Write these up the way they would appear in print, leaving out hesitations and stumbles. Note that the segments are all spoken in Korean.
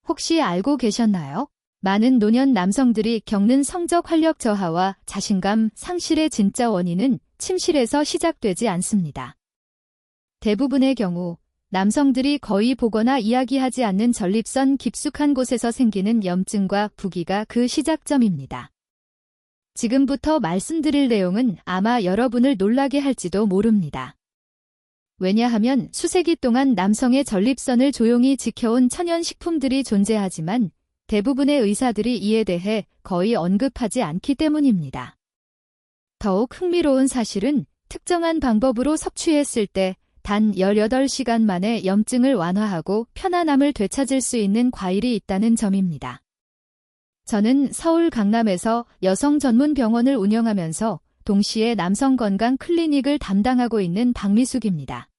혹시 알고 계셨나요? 많은 노년 남성들이 겪는 성적 활력 저하와 자신감 상실의 진짜 원인은 침실에서 시작되지 않습니다. 대부분의 경우 남성들이 거의 보거나 이야기하지 않는 전립선 깊숙한 곳에서 생기는 염증과 부기가 그 시작점입니다. 지금부터 말씀드릴 내용은 아마 여러분을 놀라게 할지도 모릅니다. 왜냐하면 수세기 동안 남성의 전립선을 조용히 지켜온 천연식품들이 존재하지만 대부분의 의사들이 이에 대해 거의 언급하지 않기 때문입니다. 더욱 흥미로운 사실은 특정한 방법으로 섭취했을 때 단 18시간 만에 염증을 완화하고 편안함을 되찾을 수 있는 과일이 있다는 점입니다. 저는 서울 강남에서 여성 전문 병원을 운영하면서 동시에 남성 건강 클리닉을 담당하고 있는 박미숙입니다.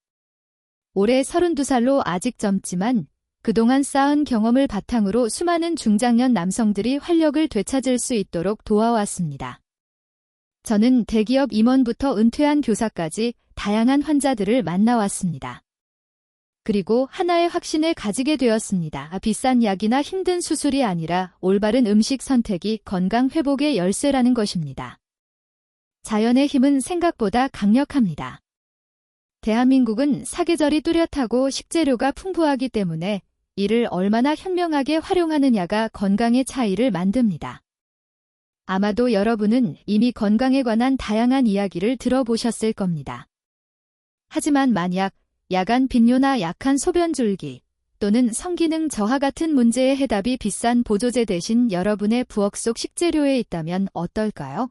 올해 32살로 아직 젊지만 그동안 쌓은 경험을 바탕으로 수많은 중장년 남성들이 활력을 되찾을 수 있도록 도와왔습니다. 저는 대기업 임원부터 은퇴한 교사까지 다양한 환자들을 만나왔습니다. 그리고 하나의 확신을 가지게 되었습니다. 비싼 약이나 힘든 수술이 아니라 올바른 음식 선택이 건강 회복의 열쇠라는 것입니다. 자연의 힘은 생각보다 강력합니다. 대한민국은 사계절이 뚜렷하고 식재료가 풍부하기 때문에 이를 얼마나 현명하게 활용하느냐가 건강의 차이를 만듭니다. 아마도 여러분은 이미 건강에 관한 다양한 이야기를 들어보셨을 겁니다. 하지만 만약 야간 빈뇨나 약한 소변줄기 또는 성기능 저하 같은 문제의 해답이 비싼 보조제 대신 여러분의 부엌 속 식재료에 있다면 어떨까요?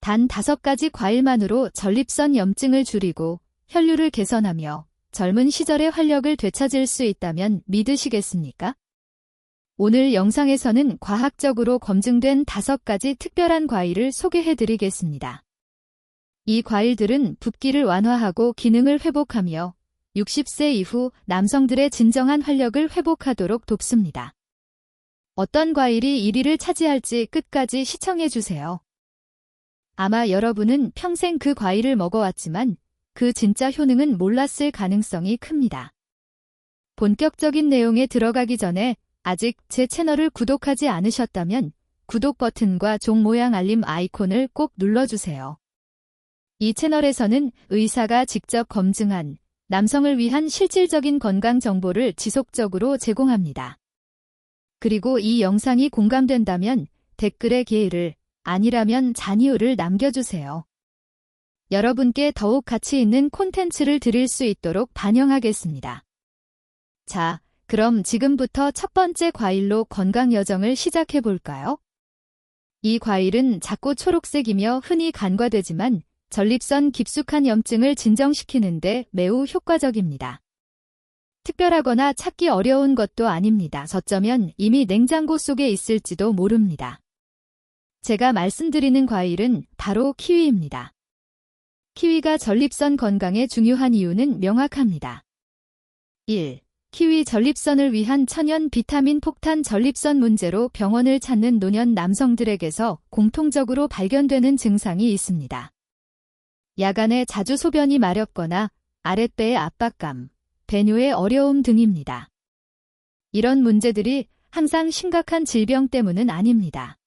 단 5가지 과일만으로 전립선 염증을 줄이고 혈류를 개선하며 젊은 시절의 활력을 되찾을 수 있다면 믿으시겠습니까? 오늘 영상에서는 과학적으로 검증된 5가지 특별한 과일을 소개해드리겠습니다. 이 과일들은 붓기를 완화하고 기능을 회복하며 60세 이후 남성들의 진정한 활력을 회복하도록 돕습니다. 어떤 과일이 1위를 차지할지 끝까지 시청해주세요. 아마 여러분은 평생 그 과일을 먹어왔지만 그 진짜 효능은 몰랐을 가능성이 큽니다. 본격적인 내용에 들어가기 전에 아직 제 채널을 구독하지 않으셨다면 구독 버튼과 종 모양 알림 아이콘을 꼭 눌러주세요. 이 채널에서는 의사가 직접 검증한 남성을 위한 실질적인 건강 정보를 지속적으로 제공합니다. 그리고 이 영상이 공감된다면 댓글에 게으를, 아니라면 잔이유를 남겨주세요. 여러분께 더욱 가치 있는 콘텐츠를 드릴 수 있도록 반영하겠습니다. 자, 그럼 지금부터 첫 번째 과일로 건강 여정을 시작해볼까요? 이 과일은 작고 초록색이며 흔히 간과되지만 전립선 깊숙한 염증을 진정시키는데 매우 효과적입니다. 특별하거나 찾기 어려운 것도 아닙니다. 어쩌면 이미 냉장고 속에 있을지도 모릅니다. 제가 말씀드리는 과일은 바로 키위입니다. 키위가 전립선 건강에 중요한 이유는 명확합니다. 1. 키위 전립선을 위한 천연 비타민 폭탄. 전립선 문제로 병원을 찾는 노년 남성들에게서 공통적으로 발견되는 증상이 있습니다. 야간에 자주 소변이 마렵거나 아랫배의 압박감, 배뇨의 어려움 등입니다. 이런 문제들이 항상 심각한 질병 때문은 아닙니다.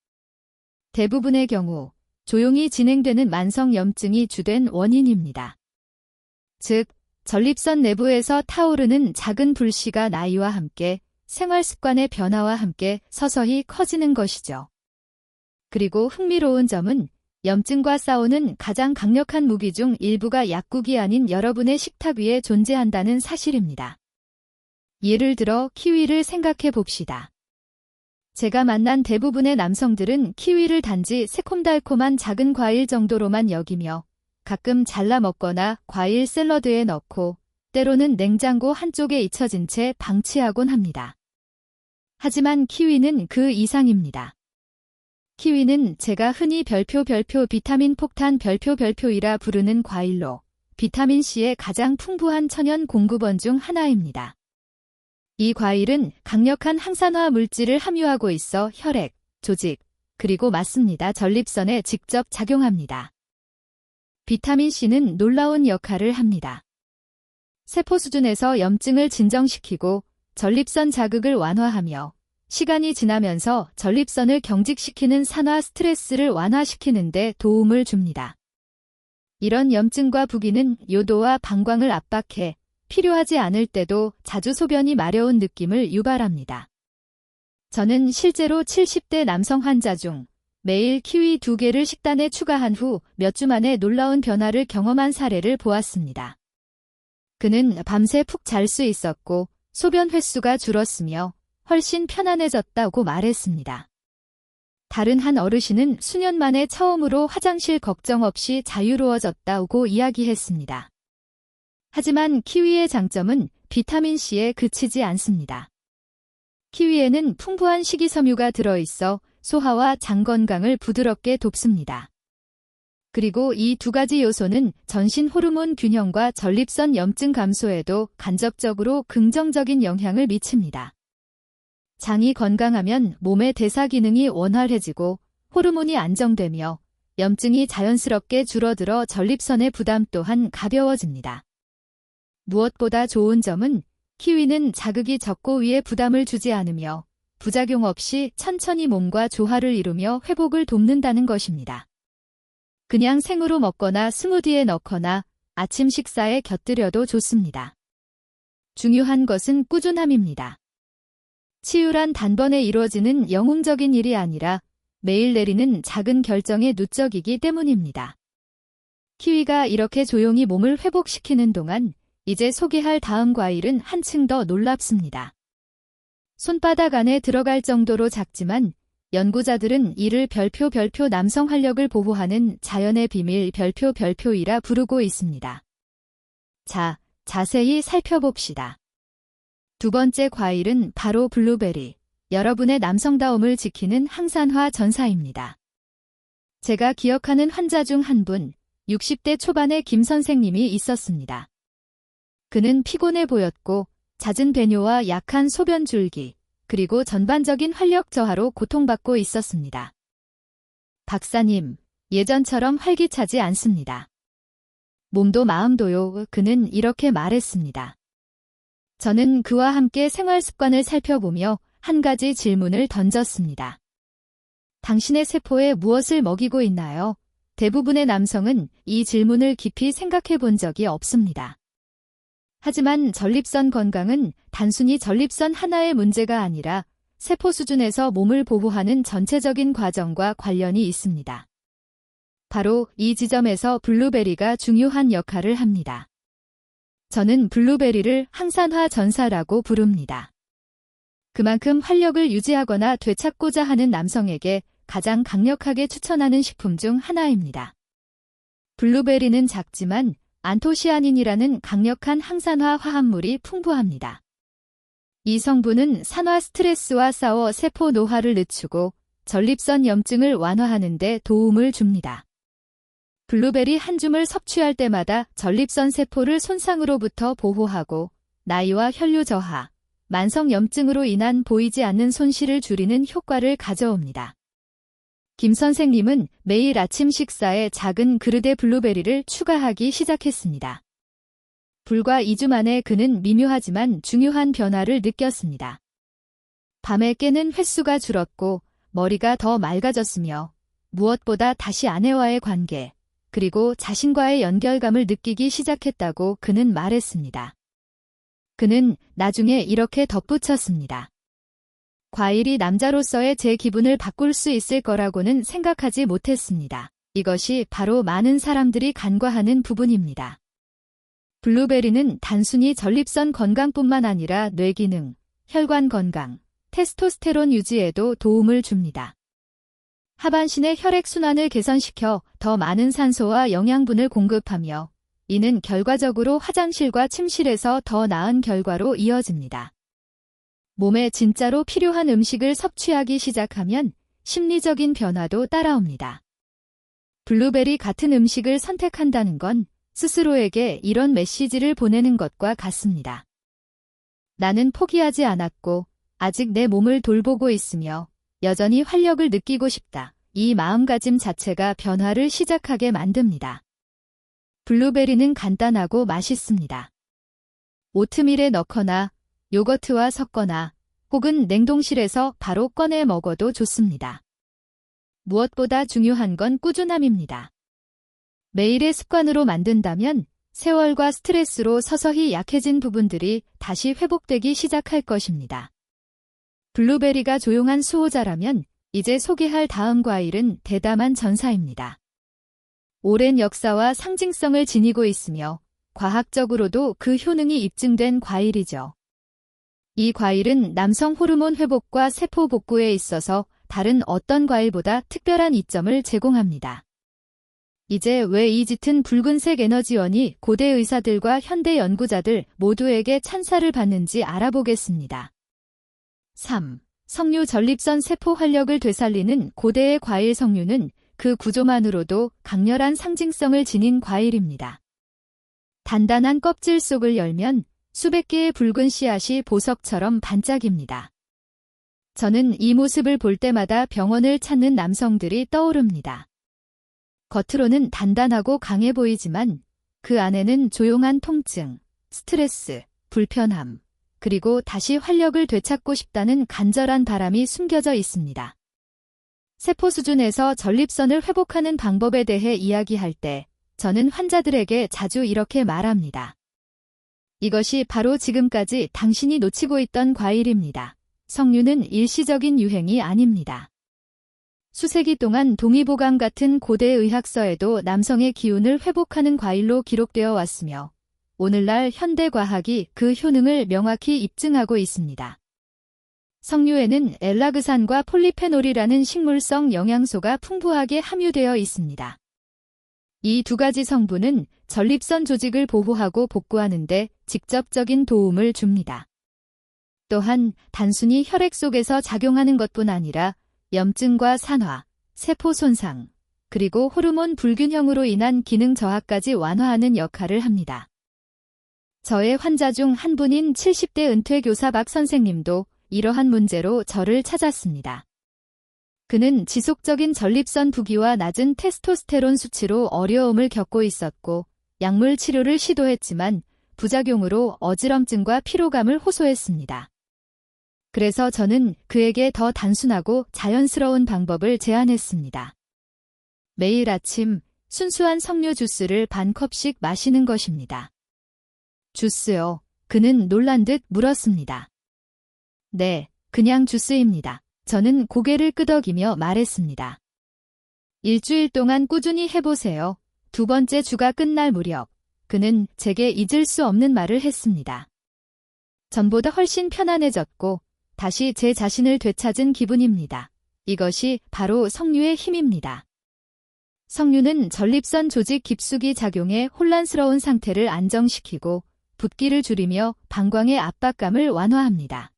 대부분의 경우 조용히 진행되는 만성 염증이 주된 원인입니다. 즉, 전립선 내부에서 타오르는 작은 불씨가 나이와 함께 생활 습관의 변화와 함께 서서히 커지는 것이죠. 그리고 흥미로운 점은 염증과 싸우는 가장 강력한 무기 중 일부가 약국이 아닌 여러분의 식탁 위에 존재한다는 사실입니다. 예를 들어 키위를 생각해 봅시다. 제가 만난 대부분의 남성들은 키위를 단지 새콤달콤한 작은 과일 정도로만 여기며 가끔 잘라 먹거나 과일 샐러드에 넣고 때로는 냉장고 한쪽에 잊혀진 채 방치하곤 합니다. 하지만 키위는 그 이상입니다. 키위는 제가 흔히 별표 비타민 폭탄 별표이라 부르는 과일로 비타민C의 가장 풍부한 천연 공급원 중 하나입니다. 이 과일은 강력한 항산화 물질을 함유하고 있어 혈액, 조직, 그리고 맞습니다. 전립선에 직접 작용합니다. 비타민C는 놀라운 역할을 합니다. 세포 수준에서 염증을 진정시키고 전립선 자극을 완화하며 시간이 지나면서 전립선을 경직시키는 산화 스트레스를 완화시키는 데 도움을 줍니다. 이런 염증과 부기는 요도와 방광을 압박해 필요하지 않을 때도 자주 소변이 마려운 느낌을 유발합니다. 저는 실제로 70대 남성 환자 중 매일 키위 2개를 식단에 추가한 후 몇 주 만에 놀라운 변화를 경험한 사례를 보았습니다. 그는 밤새 푹 잘 수 있었고 소변 횟수가 줄었으며 훨씬 편안해졌다고 말했습니다. 다른 한 어르신은 수년 만에 처음으로 화장실 걱정 없이 자유로워졌다고 이야기했습니다. 하지만 키위의 장점은 비타민C에 그치지 않습니다. 키위에는 풍부한 식이섬유가 들어있어 소화와 장 건강을 부드럽게 돕습니다. 그리고 이 두 가지 요소는 전신 호르몬 균형과 전립선 염증 감소에도 간접적으로 긍정적인 영향을 미칩니다. 장이 건강하면 몸의 대사 기능이 원활해지고 호르몬이 안정되며 염증이 자연스럽게 줄어들어 전립선의 부담 또한 가벼워집니다. 무엇보다 좋은 점은 키위는 자극이 적고 위에 부담을 주지 않으며 부작용 없이 천천히 몸과 조화를 이루며 회복을 돕는다는 것입니다. 그냥 생으로 먹거나 스무디에 넣거나 아침 식사에 곁들여도 좋습니다. 중요한 것은 꾸준함입니다. 치유란 단번에 이루어지는 영웅적인 일이 아니라 매일 내리는 작은 결정의 누적이기 때문입니다. 키위가 이렇게 조용히 몸을 회복시키는 동안 이제 소개할 다음 과일은 한층 더 놀랍습니다. 손바닥 안에 들어갈 정도로 작지만 연구자들은 이를 별표 남성 활력을 보호하는 자연의 비밀 별표이라 부르고 있습니다. 자, 자세히 살펴봅시다. 두 번째 과일은 바로 블루베리, 여러분의 남성다움을 지키는 항산화 전사입니다. 제가 기억하는 환자 중 한 분, 60대 초반의 김 선생님이 있었습니다. 그는 피곤해 보였고 잦은 배뇨와 약한 소변 줄기, 그리고 전반적인 활력 저하로 고통받고 있었습니다. 박사님, 예전처럼 활기차지 않습니다. 몸도 마음도요. 그는 이렇게 말했습니다. 저는 그와 함께 생활 습관을 살펴보며 한 가지 질문을 던졌습니다. 당신의 세포에 무엇을 먹이고 있나요? 대부분의 남성은 이 질문을 깊이 생각해 본 적이 없습니다. 하지만 전립선 건강은 단순히 전립선 하나의 문제가 아니라 세포 수준에서 몸을 보호하는 전체적인 과정과 관련이 있습니다. 바로 이 지점에서 블루베리가 중요한 역할을 합니다. 저는 블루베리를 항산화 전사라고 부릅니다. 그만큼 활력을 유지하거나 되찾고자 하는 남성에게 가장 강력하게 추천하는 식품 중 하나입니다. 블루베리는 작지만 안토시아닌이라는 강력한 항산화 화합물이 풍부합니다. 이 성분은 산화 스트레스와 싸워 세포 노화를 늦추고 전립선 염증을 완화하는 데 도움을 줍니다. 블루베리 한 줌을 섭취할 때마다 전립선 세포를 손상으로부터 보호하고 나이와 혈류 저하, 만성 염증으로 인한 보이지 않는 손실을 줄이는 효과를 가져옵니다. 김 선생님은 매일 아침 식사에 작은 그릇에 블루베리를 추가하기 시작했습니다. 불과 2주 만에 그는 미묘하지만 중요한 변화를 느꼈습니다. 밤에 깨는 횟수가 줄었고 머리가 더 맑아졌으며 무엇보다 다시 아내와의 관계, 그리고 자신과의 연결감을 느끼기 시작했다고 그는 말했습니다. 그는 나중에 이렇게 덧붙였습니다. 과일이 남자로서의 제 기분을 바꿀 수 있을 거라고는 생각하지 못했습니다. 이것이 바로 많은 사람들이 간과하는 부분입니다. 블루베리는 단순히 전립선 건강뿐만 아니라 뇌기능, 혈관 건강, 테스토스테론 유지에도 도움을 줍니다. 하반신의 혈액순환을 개선시켜 더 많은 산소와 영양분을 공급하며 이는 결과적으로 화장실과 침실에서 더 나은 결과로 이어집니다. 몸에 진짜로 필요한 음식을 섭취하기 시작하면 심리적인 변화도 따라옵니다. 블루베리 같은 음식을 선택한다는 건 스스로에게 이런 메시지를 보내는 것과 같습니다. 나는 포기하지 않았고 아직 내 몸을 돌보고 있으며 여전히 활력을 느끼고 싶다. 이 마음가짐 자체가 변화를 시작하게 만듭니다. 블루베리는 간단하고 맛있습니다. 오트밀에 넣거나 요거트와 섞거나 혹은 냉동실에서 바로 꺼내 먹어도 좋습니다. 무엇보다 중요한 건 꾸준함입니다. 매일의 습관으로 만든다면 세월과 스트레스로 서서히 약해진 부분들이 다시 회복되기 시작할 것입니다. 블루베리가 조용한 수호자라면 이제 소개할 다음 과일은 대담한 전사입니다. 오랜 역사와 상징성을 지니고 있으며 과학적으로도 그 효능이 입증된 과일이죠. 이 과일은 남성 호르몬 회복과 세포 복구에 있어서 다른 어떤 과일보다 특별한 이점을 제공합니다. 이제 왜 이 짙은 붉은색 에너지원이 고대 의사들과 현대 연구자들 모두에게 찬사를 받는지 알아보겠습니다. 3. 석류 전립선 세포 활력을 되살리는 고대의 과일 석류는 그 구조만으로도 강렬한 상징성을 지닌 과일입니다. 단단한 껍질 속을 열면 수백 개의 붉은 씨앗이 보석처럼 반짝입니다. 저는 이 모습을 볼 때마다 병원을 찾는 남성들이 떠오릅니다. 겉으로는 단단하고 강해 보이지만 그 안에는 조용한 통증, 스트레스, 불편함, 그리고 다시 활력을 되찾고 싶다는 간절한 바람이 숨겨져 있습니다. 세포 수준에서 전립선을 회복하는 방법에 대해 이야기할 때 저는 환자들에게 자주 이렇게 말합니다. 이것이 바로 지금까지 당신이 놓치고 있던 과일입니다. 석류는 일시적인 유행이 아닙니다. 수세기 동안 동의보감 같은 고대 의학서에도 남성의 기운을 회복하는 과일로 기록되어 왔으며 오늘날 현대과학이 그 효능을 명확히 입증하고 있습니다. 석류에는 엘라그산과 폴리페놀이라는 식물성 영양소가 풍부하게 함유되어 있습니다. 이 두 가지 성분은 전립선 조직을 보호하고 복구하는 데 직접적인 도움을 줍니다. 또한 단순히 혈액 속에서 작용하는 것뿐 아니라 염증과 산화, 세포 손상, 그리고 호르몬 불균형으로 인한 기능 저하까지 완화하는 역할을 합니다. 저의 환자 중 한 분인 70대 은퇴 교사 박 선생님도 이러한 문제로 저를 찾았습니다. 그는 지속적인 전립선 부기와 낮은 테스토스테론 수치로 어려움을 겪고 있었고 약물 치료를 시도했지만 부작용으로 어지럼증과 피로감을 호소했습니다. 그래서 저는 그에게 더 단순하고 자연스러운 방법을 제안했습니다. 매일 아침 순수한 석류 주스를 반 컵씩 마시는 것입니다. 주스요? 그는 놀란 듯 물었습니다. 네, 그냥 주스입니다. 저는 고개를 끄덕이며 말했습니다. 일주일 동안 꾸준히 해보세요. 두 번째 주가 끝날 무렵 그는 제게 잊을 수 없는 말을 했습니다. 전보다 훨씬 편안해졌고 다시 제 자신을 되찾은 기분입니다. 이것이 바로 석류의 힘입니다. 석류는 전립선 조직 깊숙이 작용해 혼란스러운 상태를 안정시키고 붓기를 줄이며 방광의 압박감을 완화합니다.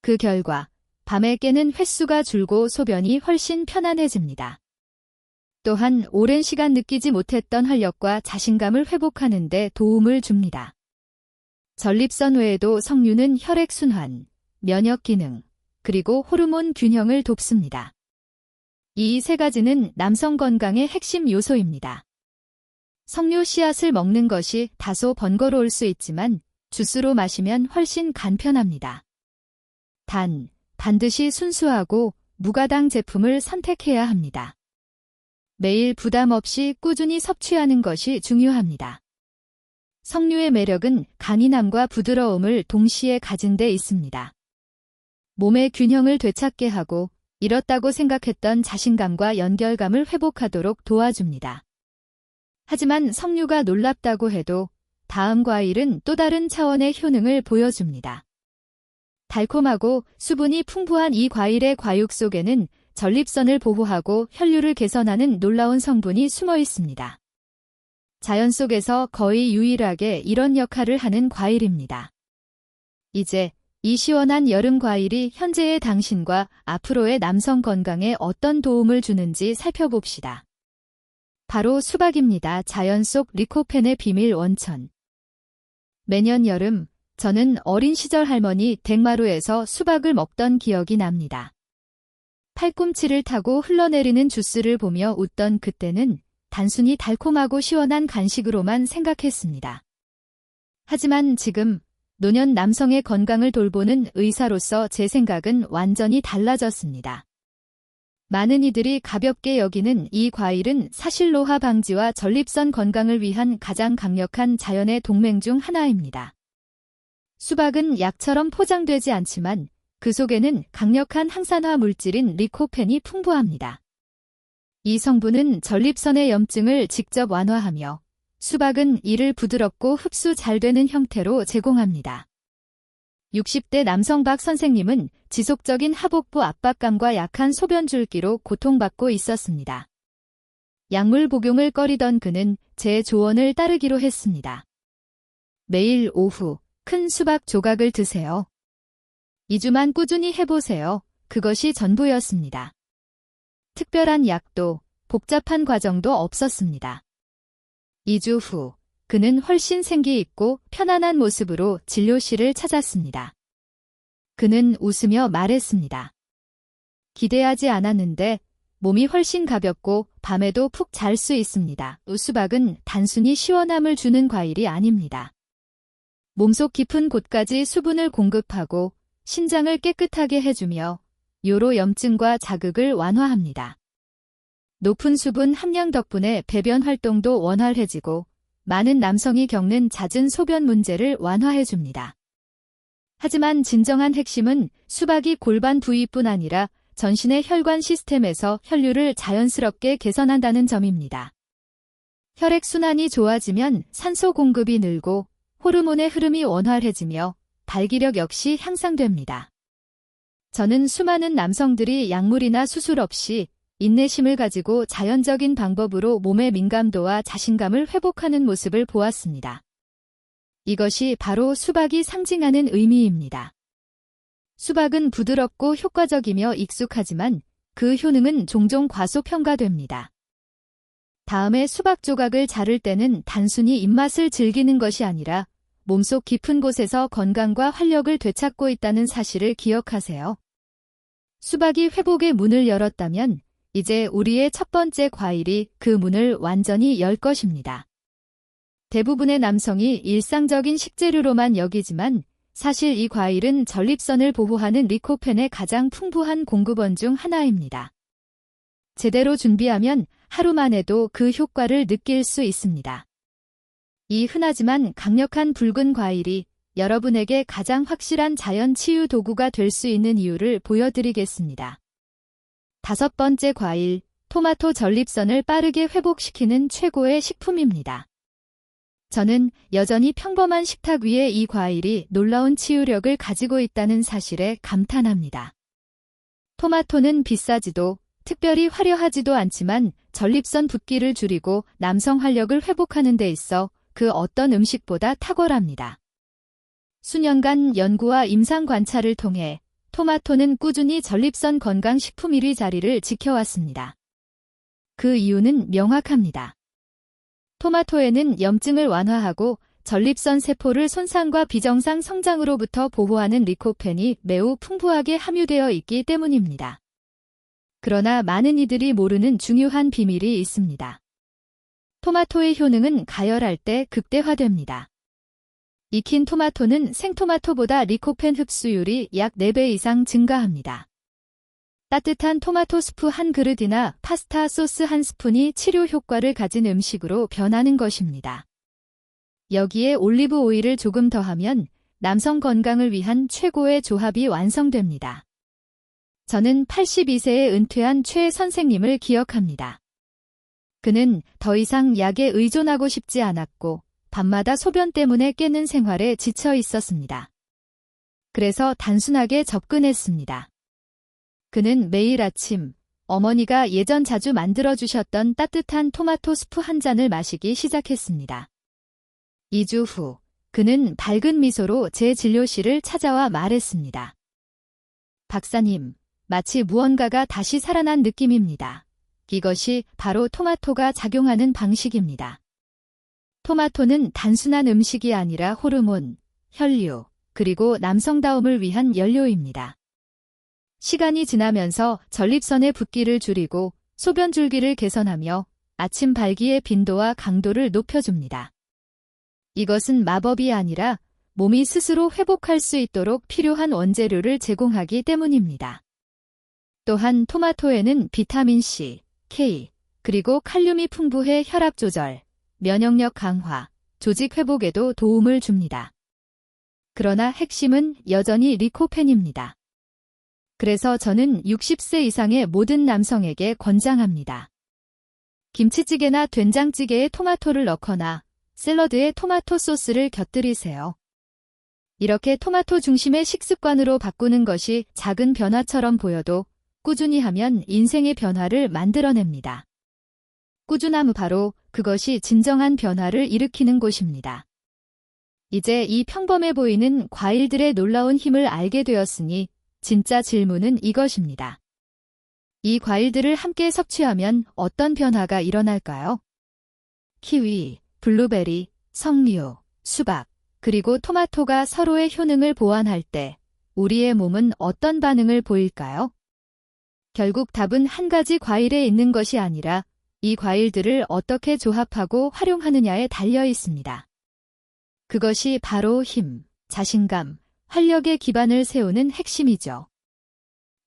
그 결과 밤에 깨는 횟수가 줄고 소변이 훨씬 편안해집니다. 또한 오랜 시간 느끼지 못했던 활력과 자신감을 회복하는 데 도움을 줍니다. 전립선 외에도 석류는 혈액 순환, 면역 기능, 그리고 호르몬 균형을 돕습니다. 이 세 가지는 남성 건강의 핵심 요소입니다. 석류 씨앗을 먹는 것이 다소 번거로울 수 있지만 주스로 마시면 훨씬 간편합니다. 단, 반드시 순수하고 무가당 제품을 선택해야 합니다. 매일 부담 없이 꾸준히 섭취하는 것이 중요합니다. 석류의 매력은 강인함과 부드러움을 동시에 가진 데 있습니다. 몸의 균형을 되찾게 하고 잃었다고 생각했던 자신감과 연결감을 회복하도록 도와줍니다. 하지만 석류가 놀랍다고 해도 다음 과일은 또 다른 차원의 효능을 보여줍니다. 달콤하고 수분이 풍부한 이 과일의 과육 속에는 전립선을 보호하고 혈류를 개선하는 놀라운 성분이 숨어 있습니다. 자연 속에서 거의 유일하게 이런 역할을 하는 과일입니다. 이제 이 시원한 여름 과일이 현재의 당신과 앞으로의 남성 건강에 어떤 도움을 주는지 살펴봅시다. 바로 수박입니다. 자연 속 리코펜의 비밀 원천. 매년 여름 저는 어린 시절 할머니 댁마루에서 수박을 먹던 기억이 납니다. 팔꿈치를 타고 흘러내리는 주스를 보며 웃던 그때는 단순히 달콤하고 시원한 간식으로만 생각했습니다. 하지만 지금 노년 남성의 건강을 돌보는 의사로서 제 생각은 완전히 달라졌습니다. 많은 이들이 가볍게 여기는 이 과일은 사실 노화 방지와 전립선 건강을 위한 가장 강력한 자연의 동맹 중 하나입니다. 수박은 약처럼 포장되지 않지만 그 속에는 강력한 항산화 물질인 리코펜이 풍부합니다. 이 성분은 전립선의 염증을 직접 완화하며 수박은 이를 부드럽고 흡수 잘 되는 형태로 제공합니다. 60대 남성 박 선생님은 지속적인 하복부 압박감과 약한 소변 줄기로 고통받고 있었습니다. 약물 복용을 꺼리던 그는 제 조언을 따르기로 했습니다. 매일 오후 큰 수박 조각을 드세요. 2주만 꾸준히 해보세요. 그것이 전부였습니다. 특별한 약도 복잡한 과정도 없었습니다. 2주 후 그는 훨씬 생기 있고 편안한 모습으로 진료실을 찾았습니다. 그는 웃으며 말했습니다. 기대하지 않았는데 몸이 훨씬 가볍고 밤에도 푹 잘 수 있습니다. 수박은 단순히 시원함을 주는 과일이 아닙니다. 몸속 깊은 곳까지 수분을 공급하고 신장을 깨끗하게 해주며 요로 염증과 자극을 완화합니다. 높은 수분 함량 덕분에 배변 활동도 원활해지고 많은 남성이 겪는 잦은 소변 문제를 완화해줍니다. 하지만 진정한 핵심은 수박이 골반 부위뿐 아니라 전신의 혈관 시스템에서 혈류를 자연스럽게 개선한다는 점입니다. 혈액순환이 좋아지면 산소 공급이 늘고 호르몬의 흐름이 원활해지며 발기력 역시 향상됩니다. 저는 수많은 남성들이 약물이나 수술 없이 인내심을 가지고 자연적인 방법으로 몸의 민감도와 자신감을 회복하는 모습을 보았습니다. 이것이 바로 수박이 상징하는 의미입니다. 수박은 부드럽고 효과적이며 익숙하지만 그 효능은 종종 과소평가됩니다. 다음에 수박 조각을 자를 때는 단순히 입맛을 즐기는 것이 아니라 몸속 깊은 곳에서 건강과 활력을 되찾고 있다는 사실을 기억하세요. 수박이 회복의 문을 열었다면 이제 우리의 첫 번째 과일이 그 문을 완전히 열 것입니다. 대부분의 남성이 일상적인 식재료로만 여기지만 사실 이 과일은 전립선을 보호하는 리코펜의 가장 풍부한 공급원 중 하나입니다. 제대로 준비하면 하루만 해도 그 효과를 느낄 수 있습니다. 이 흔하지만 강력한 붉은 과일이 여러분에게 가장 확실한 자연 치유 도구가 될 수 있는 이유를 보여드리겠습니다. 5번째 과일, 토마토 전립선을 빠르게 회복시키는 최고의 식품입니다. 저는 여전히 평범한 식탁 위에 이 과일이 놀라운 치유력을 가지고 있다는 사실에 감탄합니다. 토마토는 비싸지도 특별히 화려하지도 않지만 전립선 붓기를 줄이고 남성 활력을 회복하는 데 있어 그 어떤 음식보다 탁월합니다. 수년간 연구와 임상 관찰을 통해 토마토는 꾸준히 전립선 건강 식품 1위 자리를 지켜왔습니다. 그 이유는 명확합니다. 토마토에는 염증을 완화하고 전립선 세포를 손상과 비정상 성장으로부터 보호하는 리코펜이 매우 풍부하게 함유되어 있기 때문입니다. 그러나 많은 이들이 모르는 중요한 비밀이 있습니다. 토마토의 효능은 가열할 때 극대화됩니다. 익힌 토마토는 생토마토보다 리코펜 흡수율이 약 4배 이상 증가합니다. 따뜻한 토마토 수프 한 그릇이나 파스타 소스 한 스푼이 치료 효과를 가진 음식으로 변하는 것입니다. 여기에 올리브 오일을 조금 더하면 남성 건강을 위한 최고의 조합이 완성됩니다. 저는 82세에 은퇴한 최 선생님을 기억합니다. 그는 더 이상 약에 의존하고 싶지 않았고 밤마다 소변 때문에 깨는 생활에 지쳐 있었습니다. 그래서 단순하게 접근했습니다. 그는 매일 아침 어머니가 예전 자주 만들어주셨던 따뜻한 토마토 수프 한 잔을 마시기 시작했습니다. 2주 후 그는 밝은 미소로 제 진료실을 찾아와 말했습니다. 박사님, 마치 무언가가 다시 살아난 느낌입니다. 이것이 바로 토마토가 작용하는 방식입니다. 토마토는 단순한 음식이 아니라 호르몬, 혈류, 그리고 남성다움을 위한 연료입니다. 시간이 지나면서 전립선의 붓기를 줄이고 소변 줄기를 개선하며 아침 발기의 빈도와 강도를 높여줍니다. 이것은 마법이 아니라 몸이 스스로 회복할 수 있도록 필요한 원재료를 제공하기 때문입니다. 또한 토마토에는 비타민 C, K, 그리고 칼륨이 풍부해 혈압 조절, 면역력 강화, 조직 회복에도 도움을 줍니다. 그러나 핵심은 여전히 리코펜입니다. 그래서 저는 60세 이상의 모든 남성에게 권장합니다. 김치찌개나 된장찌개에 토마토를 넣거나 샐러드에 토마토 소스를 곁들이세요. 이렇게 토마토 중심의 식습관으로 바꾸는 것이 작은 변화처럼 보여도 꾸준히 하면 인생의 변화를 만들어냅니다. 꾸준함 바로 그것이 진정한 변화를 일으키는 곳입니다. 이제 이 평범해 보이는 과일들의 놀라운 힘을 알게 되었으니 진짜 질문은 이것입니다. 이 과일들을 함께 섭취하면 어떤 변화가 일어날까요? 키위, 블루베리, 석류, 수박, 그리고 토마토가 서로의 효능을 보완할 때 우리의 몸은 어떤 반응을 보일까요? 결국 답은 한 가지 과일에 있는 것이 아니라 이 과일들을 어떻게 조합하고 활용하느냐에 달려 있습니다. 그것이 바로 힘, 자신감, 활력의 기반을 세우는 핵심이죠.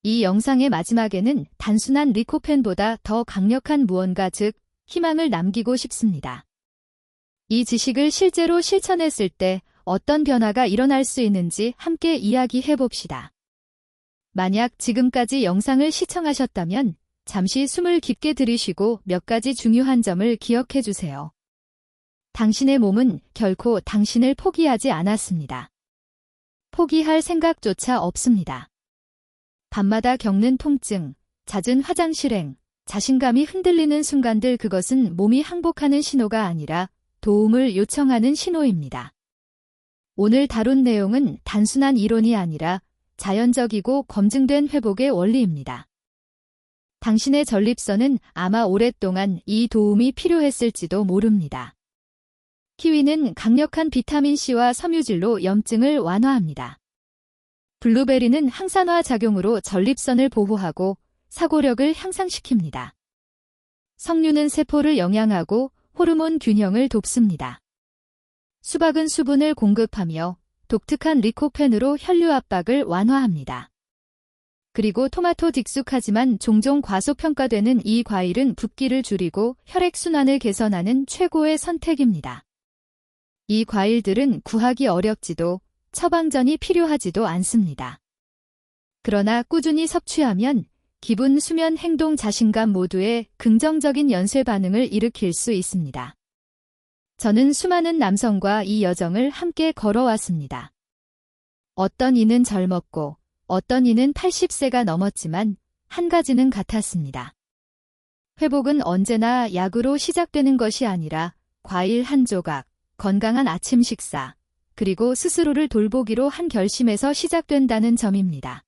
이 영상의 마지막에는 단순한 리코펜보다 더 강력한 무언가 즉 희망을 남기고 싶습니다. 이 지식을 실제로 실천했을 때 어떤 변화가 일어날 수 있는지 함께 이야기해 봅시다. 만약 지금까지 영상을 시청하셨다면 잠시 숨을 깊게 들이쉬고 몇 가지 중요한 점을 기억해 주세요. 당신의 몸은 결코 당신을 포기하지 않았습니다. 포기할 생각조차 없습니다. 밤마다 겪는 통증, 잦은 화장실행, 자신감이 흔들리는 순간들 그것은 몸이 항복하는 신호가 아니라 도움을 요청하는 신호입니다. 오늘 다룬 내용은 단순한 이론이 아니라 자연적이고 검증된 회복의 원리입니다. 당신의 전립선은 아마 오랫동안 이 도움이 필요했을지도 모릅니다. 키위는 강력한 비타민C와 섬유질로 염증을 완화합니다. 블루베리는 항산화 작용으로 전립선을 보호하고 사고력을 향상시킵니다. 석류는 세포를 영양하고 호르몬 균형을 돕습니다. 수박은 수분을 공급하며 독특한 리코펜으로 혈류 압박을 완화합니다. 그리고 토마토 익숙하지만 종종 과소평가되는 이 과일은 붓기를 줄이고 혈액순환을 개선하는 최고의 선택입니다. 이 과일들은 구하기 어렵지도 처방전이 필요하지도 않습니다. 그러나 꾸준히 섭취하면 기분, 수면, 행동, 자신감 모두에 긍정적인 연쇄 반응을 일으킬 수 있습니다. 저는 수많은 남성과 이 여정을 함께 걸어왔습니다. 어떤 이는 젊었고 어떤 이는 80세가 넘었지만 한 가지는 같았습니다. 회복은 언제나 약으로 시작되는 것이 아니라 과일 한 조각, 건강한 아침 식사, 그리고 스스로를 돌보기로 한 결심에서 시작된다는 점입니다.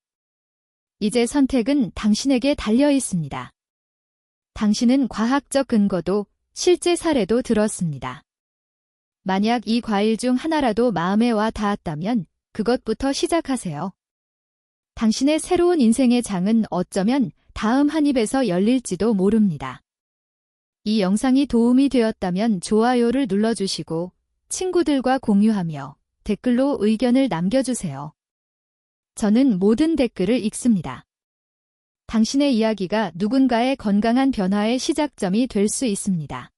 이제 선택은 당신에게 달려 있습니다. 당신은 과학적 근거도 실제 사례도 들었습니다. 만약 이 과일 중 하나라도 마음에 와 닿았다면 그것부터 시작하세요. 당신의 새로운 인생의 장은 어쩌면 다음 한 입에서 열릴지도 모릅니다. 이 영상이 도움이 되었다면 좋아요를 눌러주시고 친구들과 공유하며 댓글로 의견을 남겨주세요. 저는 모든 댓글을 읽습니다. 당신의 이야기가 누군가의 건강한 변화의 시작점이 될 수 있습니다.